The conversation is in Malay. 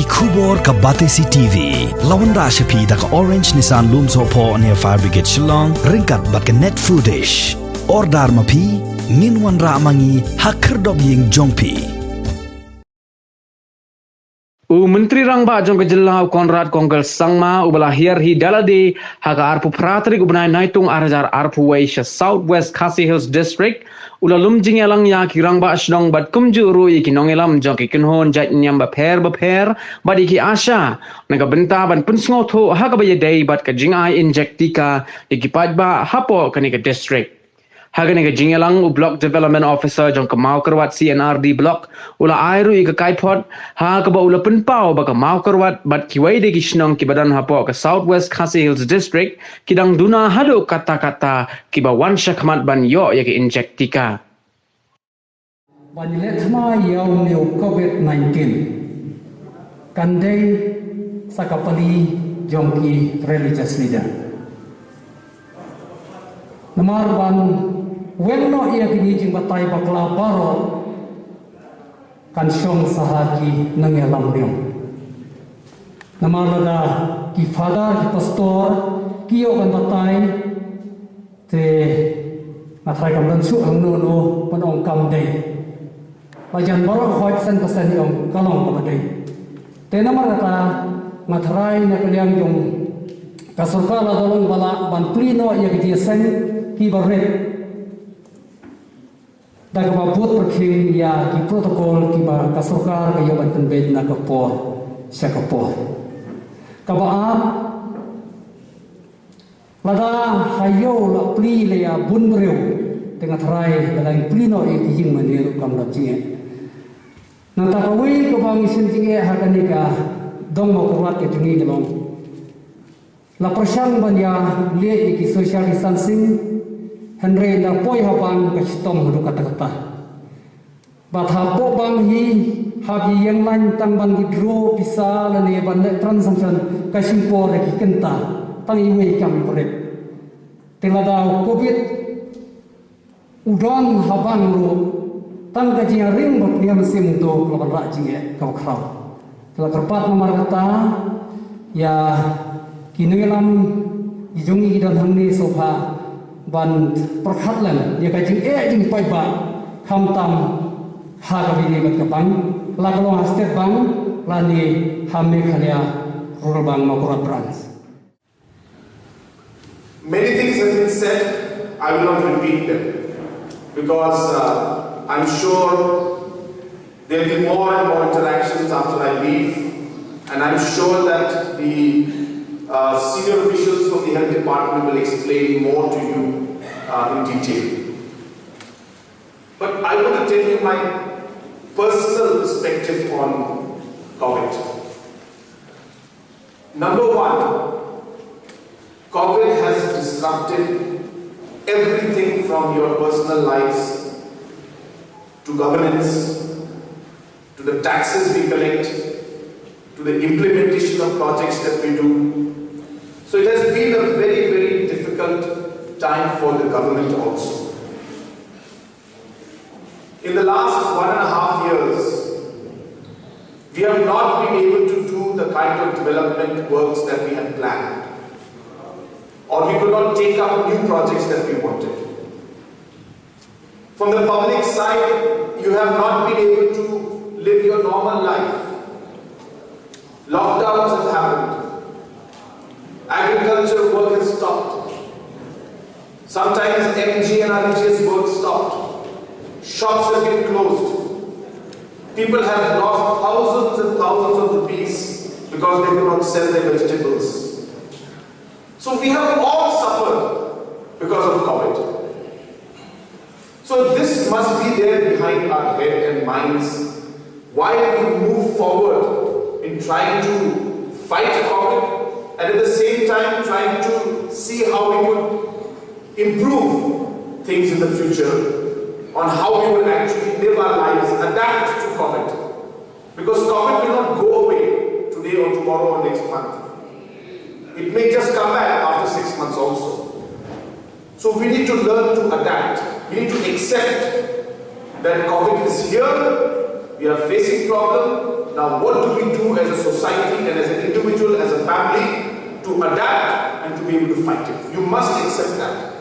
Kubor ka Batesi TV. Lawan Rashapi da ka Orange Nissan Looms Hopo near Fire Brigade Shillong. Ringkat bat ka net foodish. Ordar mapi. Minwan ra mangi hakerdog ying jongpi. Menteri Rangba jong kejelau Konrad Kongkel Sangma ubelahir hi dalade haga arpu pratrik ubnai naitung arajar arpu Waisha Southwest Khasi Hills District ulalum jingelang ya ki Rangba ashnong bat kumjuru iki nongelam jong ki kunhon jat nyam baper bat iki asha naga benta ban pensngotho haga bayadai bat ka jingai injektika iki pajba hapo kanika district. Hagan ke Jingelang Block Development Officer jong kemau kerwat CNRD Block ula airu ke kaipot ha ke ba ula penpau ba kemau kerwat bat kiwai de kisnong ki badan hapo ke Southwest Khasi Hills District kidang duna hadu kata-kata ki ba wansha khamat ban yo ya ke injektika banile thma yaw neu COVID-19 kandai sakapali jong ki religious leader namar ban Wengno ia kini jing batai bakla baro kan syong sahaki nangelam diom. Namalada ki father ki pastor kiyo kan batai te matrai kam dan su ang nuno panong kam day. Pajan baro khoi sen pasen yong kalong kam day. Te namalada matrai na kaliang yung kasurkala dolong bala ban plino ia ki sen ki barret daga mabut perkhing ya ki protokol ki ba kasurkar ka yaban penbed na kapor sa kapor kabaat lada hayo la pli le ya bunbreu tengah trai dalang plino e ki jing maniru kam la jinge na takawi ko bang isin jinge hakanika dong mo kurat ke jingi gelong la persang ban ya le ki social distancing Henry na poi habang kastom hudu kata-kata. Bat hapo bang hi habi yang lain tang bang hidro bisa lani ban transaction kasimpo lagi kenta tang iwe kami korek. Telada COVID udon habang ru tang kaji ring bot dia mesim tu kelaban rajinge kau krau. Telah kerpat nomor kata ya kinelam ijungi dan hangni sofa ban perkhatlan ya kajing jing pai ba kham tam ha ka bini bat kapang la kalong state bang lani hamme khalia rural bang makurat branch. Many things have been said. I will not repeat them because I'm sure there will be more and more interactions after I leave, and I'm sure that the senior officials from the health department will explain more to you in detail. But I want to tell you my personal perspective on COVID. Number one, COVID has disrupted everything from your personal lives to governance, to the taxes we collect, to the implementation of projects that we do. So it has been a very, very difficult time for the government also. In the last 1.5 years, we have not been able to do the kind of development works that we had planned. Or we could not take up new projects that we wanted. From the public side, you have not been able to live your normal life. Lockdowns have happened. Agriculture work has stopped. Sometimes MG and RHS work stopped. Shops have been closed. People have lost thousands and thousands of rupees because they could not sell their vegetables. So we have all suffered because of COVID. So this must be there behind our head and minds while we move forward in trying to fight COVID and at the same time trying to see how we could improve things in the future on how we will actually live our lives, adapt to COVID. Because COVID will not go away today or tomorrow or next month. It may just come back after 6 months also. So we need to learn to adapt. We need to accept that COVID is here, we are facing problems, Now what do we do as a society and as an individual, as a family, to adapt and to be able to fight it? You must accept that.